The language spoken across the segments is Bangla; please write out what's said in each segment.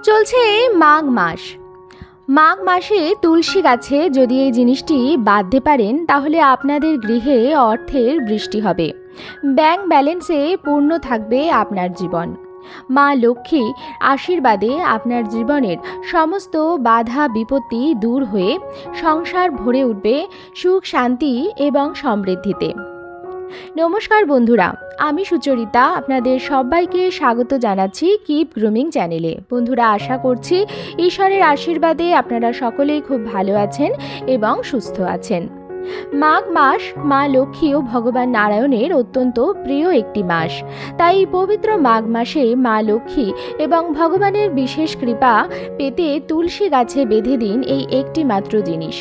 চলছে মাঘ মাস। মাঘ মাসে তুলসী গাছে যদি এই জিনিসটি বাঁধতে পারেন তাহলে আপনাদের গৃহে অর্থের বৃষ্টি হবে, ব্যাংক ব্যালেন্সে পূর্ণ থাকবে আপনার জীবন। মা লক্ষ্মী আশীর্বাদে আপনার জীবনের সমস্ত বাধা বিপত্তি দূর হয়ে সংসার ভরে উঠবে সুখ শান্তি এবং সমৃদ্ধিতে। নমস্কার বন্ধুরা, আমি সুচরিতা আপনাদের সবাইকে স্বাগত জানাচ্ছি কিপ গ্রুমিং চ্যানেলে। বন্ধুরা, আশা করছি ঈশ্বরের আশীর্বাদে আপনারা সকলেই খুব ভালো আছেন এবং সুস্থ আছেন। মাঘ মাস মা লক্ষ্মী ও ভগবান নারায়ণের অত্যন্ত প্রিয় একটি মাস। তাই পবিত্র মাঘ মাসে মা লক্ষ্মী এবং ভগবানের বিশেষ কৃপা পেতে তুলসী গাছে বেঁধে দিন এই একটি মাত্র জিনিস।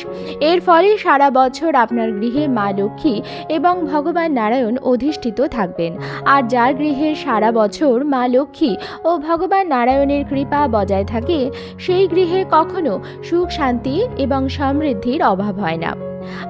এর ফলে সারা বছর আপনার গৃহে মা লক্ষ্মী এবং ভগবান নারায়ণ অধিষ্ঠিত থাকবেন। আর যার গৃহে সারা বছর মা লক্ষ্মী ও ভগবান নারায়ণের কৃপা বজায় থাকে সেই গৃহে কখনো সুখ শান্তি এবং সমৃদ্ধির অভাব হয় না।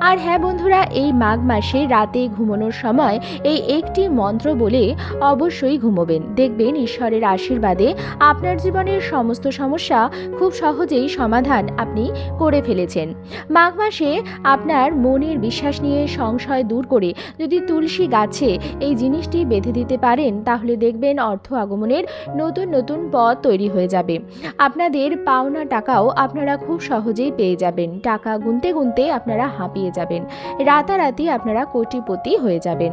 আর হ্যাঁ বন্ধুরা, এই মাঘ মাসে রাতে ঘুমানোর সময় এই একটি মন্ত্র বলে অবশ্যই ঘুমোবেন। দেখবেন ঈশ্বরের আশীর্বাদে আপনার জীবনের সমস্ত সমস্যা খুব সহজেই সমাধান আপনি করে ফেলেছেন। মাঘ মাসে আপনার মনের বিশ্বাস নিয়ে সংশয় দূর করে যদি তুলসী গাছে এই জিনিসটি বেঁধে দিতে পারেন তাহলে দেখবেন অর্থ আগমনের নতুন নতুন পথ তৈরি হয়ে যাবে। আপনাদের পাওনা টাকাও আপনারা খুব সহজেই পেয়ে যাবেন। টাকা গুনতে গুনতে আপনারা হাঁপিয়ে যাবেন, রাতারাতি আপনারা কোটিপতি হয়ে যাবেন।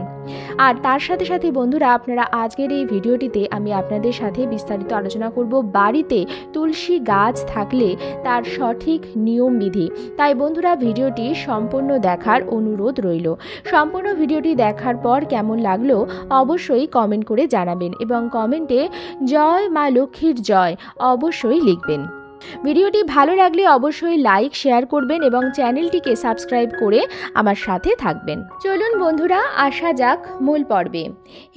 আর তার সাথে সাথে বন্ধুরা, আপনারা আজকের এই ভিডিওটিতে আমি আপনাদের সাথে বিস্তারিত আলোচনা করব বাড়িতে তুলসী গাছ থাকলে তার সঠিক নিয়মবিধি। তাই বন্ধুরা, ভিডিওটি সম্পূর্ণ দেখার অনুরোধ রইল। সম্পূর্ণ ভিডিওটি দেখার পর কেমন লাগলো অবশ্যই কমেন্ট করে জানাবেন এবং কমেন্টে জয় মা লক্ষ্মীর জয় অবশ্যই লিখবেন। ভিডিওটি ভালো লাগলে অবশ্যই লাইক শেয়ার করবেন এবং চ্যানেলটিকে সাবস্ক্রাইব করে আমার সাথে থাকবেন। চলুন বন্ধুরা, আসা যাক মূল পর্বে।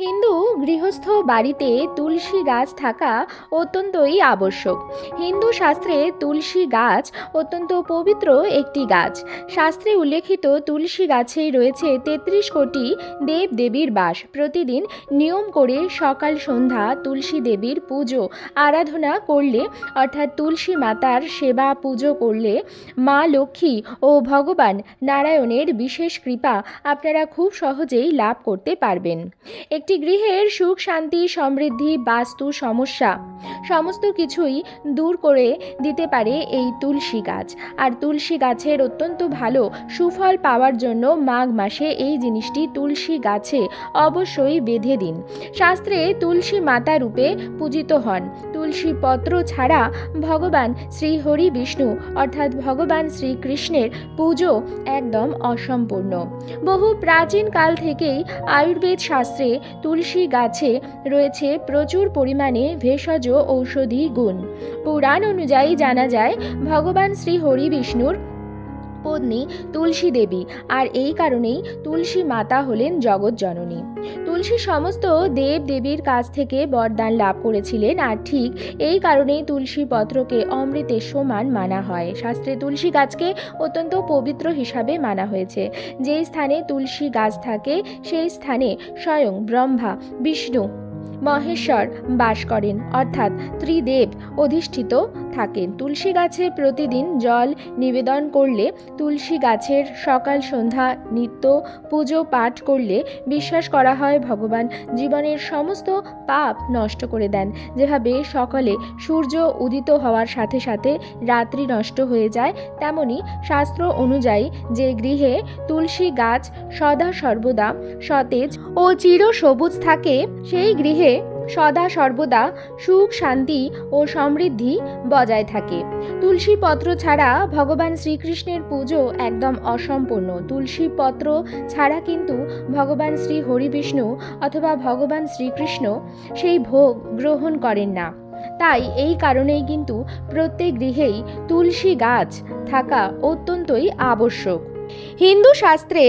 হিন্দু গৃহস্থ বাড়িতে তুলসী গাছ থাকা অত্যন্তই আবশ্যক। হিন্দু শাস্ত্রে তুলসী গাছ অত্যন্ত পবিত্র একটি গাছ। শাস্ত্রে উল্লেখিত তুলসী গাছেই রয়েছে 33 কোটি দেব দেবীর বাস। প্রতিদিন নিয়ম করে সকাল সন্ধ্যা তুলসী দেবীর পুজো আরাধনা করলে, অর্থাৎ তুলসী মাতার সেবা পুজো করলে মা লক্ষ্মী ও ভগবান নারায়ণের বিশেষ কৃপা আপনারা খুব সহজেই লাভ করতে পারবেন। একটি গৃহের সুখ শান্তি সমৃদ্ধি বাস্তু সমস্যা সমস্ত কিছুই দূর করে দিতে পারে এই তুলসী গাছ। আর তুলসী গাছের অত্যন্ত ভালো সুফল পাওয়ার জন্য মাঘ মাসে এই জিনিসটি তুলসী গাছে অবশ্যই বেঁধে দিন। শাস্ত্রে তুলসী মাতা রূপে পূজিত হন। তুলসী পত্র ছাড়া ভগবান শ্রী হরি বিষ্ণু অর্থাৎ ভগবান শ্রীকৃষ্ণের পুজো একদম অসম্পূর্ণ। বহু প্রাচীন কাল থেকেই আয়ুর্বেদ শাস্ত্রে তুলসী গাছে রয়েছে প্রচুর পরিমাণে ভেষজ ঔষধি গুণ। পুরাণ অনুযায়ী জানা যায় ভগবান শ্রী হরি বিষ্ণুর পত্নী তুলসী দেবী, আর এই কারণেই তুলসী মাতা হলেন জগৎ জননী। তুলসী সমস্ত দেব দেবীর কাছ থেকে বরদান লাভ করেছিলেন, আর ঠিক এই কারণেই তুলসী পত্রকে অমৃতের সমান মানা হয়। শাস্ত্রে তুলসী গাছকে অত্যন্ত পবিত্র হিসাবে মানা হয়েছে। যেই স্থানে তুলসী গাছ থাকে সেই স্থানে স্বয়ং ব্রহ্মা বিষ্ণু মহেশ্বর বাস করেন, অর্থাৎ ত্রিদেব অধিষ্ঠিত থাকেন। তুলসী গাছে প্রতিদিন জল নিবেদন করলে, তুলসী গাছের সকাল সন্ধ্যা নিত্য পুজো পাঠ করলে বিশ্বাস করা হয় ভগবান জীবনের সমস্ত পাপ নষ্ট করে দেন। যেভাবে সকালে সূর্য উদিত হওয়ার সাথে সাথে রাত্রি নষ্ট হয়ে যায়, তেমনি শাস্ত্র অনুযায়ী যে গৃহে তুলসী গাছ সদা সর্বদা সতেজ ও চির সবুজ থাকে সেই গৃহে সদা সর্বদা সুখ শান্তি ও সমৃদ্ধি বজায় থাকে। তুলসী পত্র ছাড়া ভগবান শ্রীকৃষ্ণের পুজো একদম অসম্পূর্ণ। তুলসী পত্র ছাড়া কিন্তু ভগবান শ্রী হরি বিষ্ণু অথবা ভগবান শ্রীকৃষ্ণ সেই ভোগ গ্রহণ করেন না। তাই এই কারণেই কিন্তু প্রত্যেক গৃহেই তুলসী গাছ থাকা অত্যন্তই আবশ্যক। হিন্দু শাস্ত্রে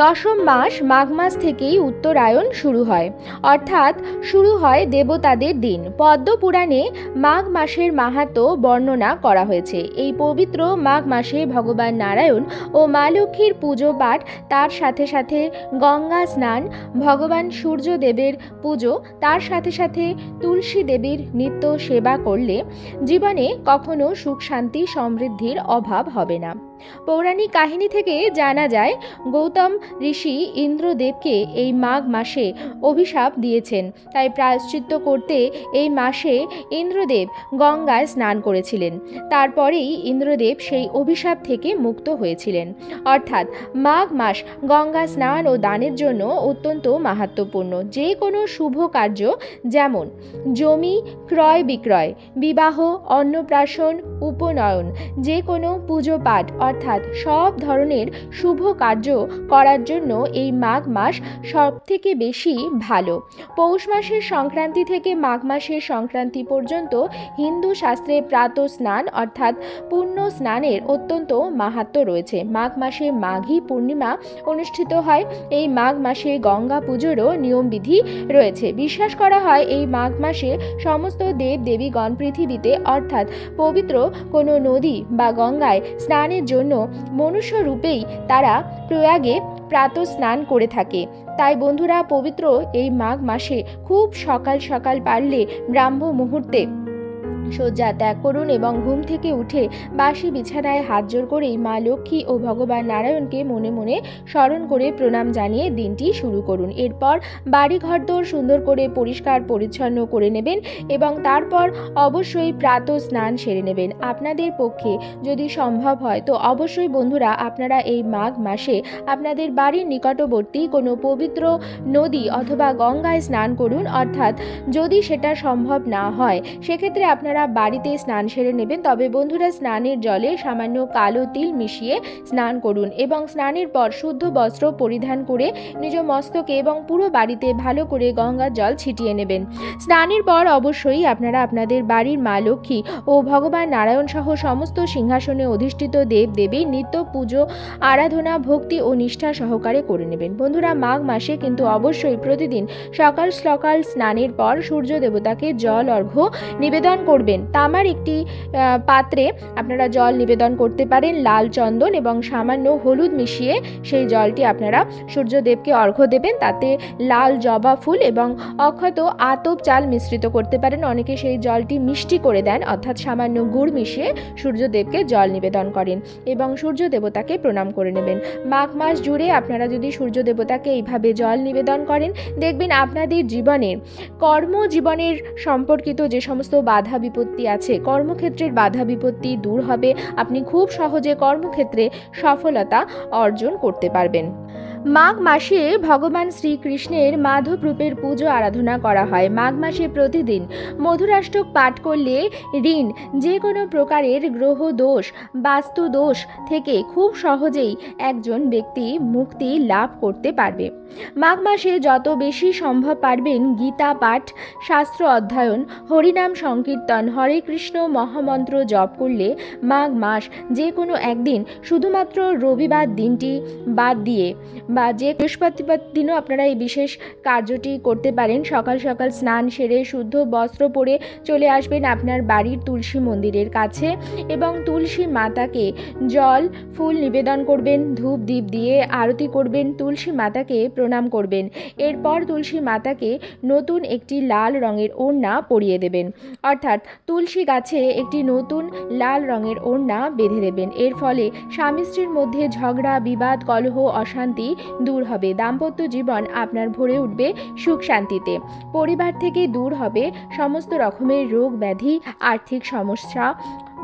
দশম মাস মাঘ মাস থেকেই উত্তরায়ণ শুরু হয়, অর্থাৎ শুরু হয় দেবতাদের দিন। পদ্ম পুরাণে মাঘ মাসের মাহাত্ম্য বর্ণনা করা হয়েছে। এই পবিত্র মাঘ মাসে ভগবান নারায়ণ ও মা লক্ষ্মীর পুজো পাঠ, তার সাথে সাথে গঙ্গা স্নান, ভগবান সূর্যদেবের পুজো, তার সাথে সাথে তুলসী দেবীর নিত্য সেবা করলে জীবনে কখনো সুখ শান্তি সমৃদ্ধির অভাব হবে না। পৌরাণিক কাহিনী থেকে জানা যায়, গৌতম ঋষি ইন্দ্রদেবকে এই মাঘ মাসে অভিশাপ দিয়েছেন, তাই প্রায়শ্চিত্ত করতে এই মাসে ইন্দ্রদেব গঙ্গায় স্নান করেছিলেন। তারপরেই ইন্দ্রদেব সেই অভিশাপ থেকে মুক্ত হয়েছিলেন। অর্থাৎ মাঘ মাস গঙ্গা স্নান ও দানের জন্য অত্যন্ত মাহাত্ম্যপূর্ণ। যে কোনো শুভ কার্য, যেমন জমি ক্রয় বিক্রয়, বিবাহ, অন্নপ্রাশন, উপনয়ন, যে কোনো পুজো পাঠ, অর্থাৎ সব ধরনের শুভ কার্য করার জন্য এই মাঘ মাস সবথেকে বেশি ভালো। পৌষ মাসের সংক্রান্তি থেকে মাঘ মাসের সংক্রান্তি পর্যন্ত হিন্দু শাস্ত্রে প্রাতঃ স্নান অর্থাৎ পুণ্য স্নানের অত্যন্ত মাহাত্ম্য রয়েছে। মাঘ মাসে মাঘী পূর্ণিমা অনুষ্ঠিত হয়। এই মাঘ মাসে গঙ্গা পুজোরও নিয়মবিধি রয়েছে। বিশ্বাস করা হয় এই মাঘ মাসে সমস্ত দেব দেবীগণ পৃথিবীতে অর্থাৎ পবিত্র কোনো নদী বা গঙ্গায় স্নানের জন্য মনুষ্য রূপেই তারা প্রয়াগে প্রাতঃ স্নান করে থাকে। তাই বন্ধুরা, পবিত্র এই মাঘ মাসে খুব সকাল সকাল পারলে ব্রাহ্ম মুহূর্তে শয্যা ত্যাগ করুন এবং ঘুম থেকে উঠে বাসি বিছানায় হাত জোড় করেই মা লক্ষ্মী ও ভগবান নারায়ণকে মনে মনে স্মরণ করে প্রণাম জানিয়ে দিনটি শুরু করুন। এরপর বাড়ি ঘরদোর সুন্দর করে পরিষ্কার পরিচ্ছন্ন করে নেবেন এবং তারপর অবশ্যই প্রাতঃ স্নান সেরে নেবেন। আপনাদের পক্ষে যদি সম্ভব হয় তো অবশ্যই বন্ধুরা আপনারা এই মাঘ মাসে আপনাদের বাড়ির নিকটবর্তী কোনো পবিত্র নদী অথবা গঙ্গায় স্নান করুন। অর্থাৎ যদি সেটা সম্ভব না হয় সেক্ষেত্রে আপনারা বাড়িতে স্নান সেরে নেবেন। তবে বন্ধুরা, স্নানের জলে সামান্য কালো তিল মিশিয়ে স্নান করুন এবং স্নানের পর শুদ্ধ বস্ত্র পরিধান করে নিজ মস্তকে এবং পুরো বাড়িতে ভালো করে গঙ্গার জল ছিটিয়ে নেবেন। স্নানের পর অবশ্যই আপনারা আপনাদের বাড়ির মা লক্ষ্মী ও ভগবান নারায়ণ সহ সমস্ত সিংহাসনে অধিষ্ঠিত দেব দেবীর নিত্য পুজো আরাধনা ভক্তি ও নিষ্ঠা সহকারে করে নেবেন। বন্ধুরা, মাঘ মাসে কিন্তু অবশ্যই প্রতিদিন সকাল সকাল স্নানের পর সূর্য দেবতাকে জল অর্ঘ্য নিবেদন করবেন। তামার একটি পাত্রে আপনারা জল নিবেদন করতে পারেন। লাল চন্দন এবং সামান্য হলুদ মিশিয়ে সেই জলটি আপনারা সূর্যদেবকে অর্ঘ্য দেবেন। তাতে লাল জবা ফুল এবং অক্ষত আতপ চাল মিশ্রিত করতে পারেন। অনেকে সেই জলটি মিষ্টি করে দেন, অর্থাৎ সামান্য গুড় মিশিয়ে সূর্যদেবকে জল নিবেদন করেন এবং সূর্য দেবতাকে প্রণাম করে নেবেন। মাঘ মাস জুড়ে আপনারা যদি সূর্য দেবতাকে এইভাবে জল নিবেদন করেন, দেখবেন আপনাদের জীবনের কর্মজীবনের সম্পর্কিত যে সমস্ত বাধা বিপত্তি আছে, কর্মক্ষেত্রের বাধা বিপত্তি দূর হবে। আপনি খুব সহজে কর্মক্ষেত্রে সফলতা অর্জন করতে পারবেন। মাঘ মাসে ভগবান শ্রীকৃষ্ণের মাধব রূপের পুজো আরাধনা করা হয়। মাঘ মাসে প্রতিদিন মধুরাষ্টক পাঠ করলে ঋণ, যে কোনো প্রকারের গ্রহ দোষ, বাস্তু দোষ থেকে খুব সহজেই একজন ব্যক্তি মুক্তি লাভ করতে পারবে। মাঘ মাসে যত বেশি সম্ভব পারবেন গীতা পাঠ, শাস্ত্র অধ্যয়ন, হরিনাম সংকীর্তন, হরে কৃষ্ণ মহামন্ত্র জপ করলে মাঘ মাস যে কোনো একদিন, শুধুমাত্র রবিবার দিনটি বাদ দিয়ে বা যে বৃহস্পতিবার দিনও আপনারা এই বিশেষ কার্যটি করতে পারেন। সকাল সকাল স্নান সেরে শুদ্ধ বস্ত্র পরে চলে আসবেন আপনার বাড়ির তুলসী মন্দিরের কাছে এবং তুলসী মাতাকে জল ফুল নিবেদন করবেন, ধূপ দীপ দিয়ে আরতি করবেন, তুলসী মাতাকে প্রণাম করবেন। এরপর তুলসী মাতাকে নতুন একটি লাল রঙের ওড়না পরিয়ে দেবেন, অর্থাৎ তুলসী গাছে একটি নতুন লাল রঙের ওড়না বেঁধে দেবেন। এর ফলে স্বামী স্ত্রীর মধ্যে ঝগড়া বিবাদ কলহ অশান্তি দূর হবে। দাম্পত্য জীবন আপনার ভরে উঠবে সুখ শান্তিতে। পরিবার থেকে দূর হবে সমস্ত রকমের রোগ ব্যাধি, আর্থিক সমস্যা,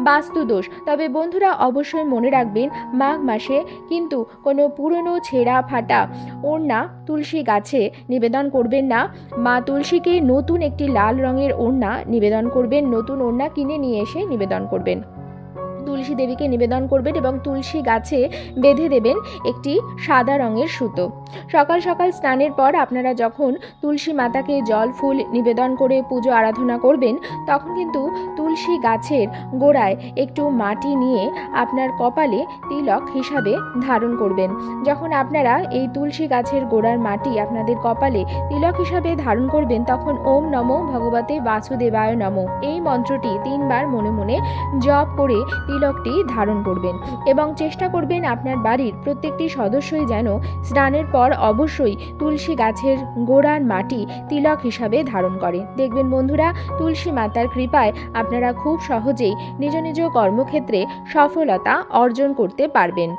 বাস্তুদোষ। তবে বন্ধুরা, অবশ্যই মনে রাখবেন মাঘ মাসে কিন্তু কোনো পুরনো ছেঁড়া ফাটা ওড়না তুলসী গাছে নিবেদন করবেন না। মা তুলসীকে নতুন একটি লাল রঙের ওড়না নিবেদন করবেন, নতুন ওড়না কিনে নিয়ে এসে নিবেদন করবেন। তুলসী দেবীকে নিবেদন করবেন এবং তুলসী গাছে বেঁধে দেবেন একটি সাদা রঙের সুতো। সকাল সকাল স্নানের পর আপনারা যখন তুলসী মাতাকে জল ফুল নিবেদন করে পুজো আরাধনা করবেন, তখন কিন্তু তুলসী গাছের গোড়ায় একটু মাটি নিয়ে আপনার কপালে তিলক হিসাবে ধারণ করবেন। যখন আপনারা এই তুলসী গাছের গোড়ার মাটি আপনাদের কপালে তিলক হিসাবে ধারণ করবেন, তখন ওম নমো ভগবতে বাসুদেবায় নমো এই মন্ত্রটি 3 বার মনে মনে জপ করে তিলকটি ধারণ করবেন এবং চেষ্টা করবেন আপনার বাড়ির প্রত্যেকটি সদস্যই যেন স্নানের পর অবশ্যই তুলসী গাছের গোড়ার মাটি তিলক হিসাবে ধারণ করে। দেখবেন বন্ধুরা, তুলসী মাতার কৃপায় আপনারা খুব সহজেই নিজ নিজ কর্মক্ষেত্রে সফলতা অর্জন করতে পারবেন।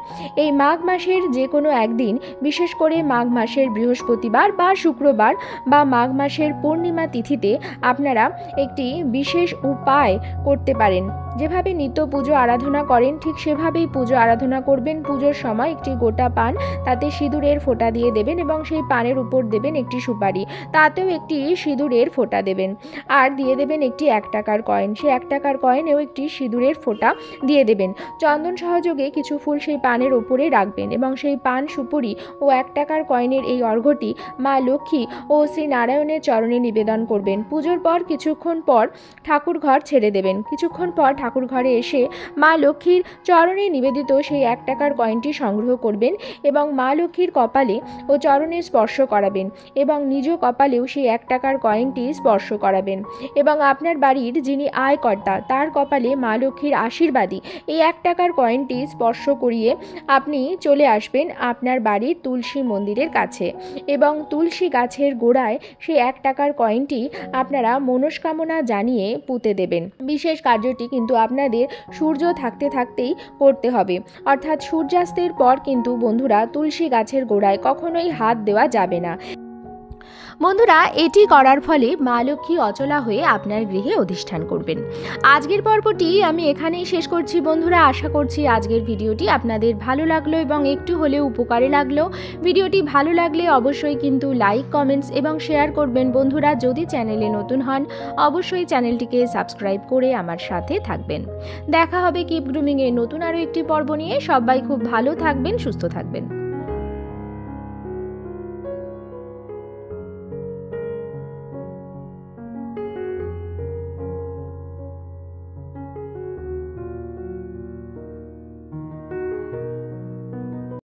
এই মাঘ মাসের যে কোনো একদিন, বিশেষ করে মাঘ মাসের বৃহস্পতিবার বা শুক্রবার বা মাঘ মাসের পূর্ণিমা তিথিতে আপনারা একটি বিশেষ উপায় করতে পারেন। যেভাবে নিত্য পুজো আরাধনা করেন ঠিক সেভাবেই পুজো আরাধনা করবেন। পুজোর সময় একটি গোটা পান, তাতে সিঁদুরের ফোঁটা দিয়ে দেবেন এবং সেই পানের উপর দেবেন একটি সুপারি, তাতেও একটি সিঁদুরের ফোঁটা দেবেন, আর দিয়ে দেবেন একটি 1 টাকার কয়েন। সেই 1 টাকার কয়েনেও একটি সিঁদুরের ফোঁটা দিয়ে দেবেন। চন্দন সহযোগে কিছু ফুল সেই পানের ওপরে রাখবেন এবং সেই পান, সুপুরি ও 1 টাকার কয়েনের এই অর্ঘ্যটি মা লক্ষ্মী ও শ্রী নারায়ণের চরণে নিবেদন করবেন। পুজোর পর কিছুক্ষণ পর ঠাকুর ঘর ছেড়ে দেবেন। কিছুক্ষণ পর ঠাকুর ঘরে এসে মা লক্ষ্মীর চরণে নিবেদিত সেই 1 টাকার কয়েনটি সংগ্রহ করবেন এবং মা লক্ষ্মীর কপালে ও চরণে স্পর্শ করাবেন এবং নিজ কপালেও সেই 1 টাকার কয়েনটি স্পর্শ করাবেন এবং আপনার বাড়ির যিনি আয়কর্তা তার কপালে মা লক্ষ্মীর আশীর্বাদী এই 1 টাকার কয়েনটি স্পর্শ করিয়ে আপনি চলে আসবেন আপনার বাড়ির তুলসী মন্দিরের কাছে এবং তুলসী গাছের গোড়ায় সেই 1 টাকার কয়েনটি আপনারা মনস্কামনা জানিয়ে পুঁতে দেবেন। বিশেষ কার্যটি কিন্তু আপনাদের সূর্য থাকতে থাকতেই করতে হবে, অর্থাৎ সূর্যাস্তের পর কিন্তু বন্ধুরা তুলসী গাছের গোড়ায় কখনোই হাত দেওয়া যাবে না। বন্ধুরা, এটি করার ফলে মা লক্ষ্মী অচলা হয়ে আপনার গৃহে অধিষ্ঠান করবেন। আজকের পর্বটি আমি এখানেই শেষ করছি বন্ধুরা। আশা করছি আজকের ভিডিওটি আপনাদের ভালো লাগলো এবং একটু হলেও উপকারে লাগলো। ভিডিওটি ভালো লাগলে অবশ্যই কিন্তু লাইক, কমেন্টস এবং শেয়ার করবেন বন্ধুরা। যদি চ্যানেলে নতুন হন অবশ্যই চ্যানেলটিকে সাবস্ক্রাইব করে আমার সাথে থাকবেন। দেখা হবে কিপ গ্রুমিংয়ের নতুন আরও একটি পর্ব নিয়ে। সবাই খুব ভালো থাকবেন, সুস্থ থাকবেন।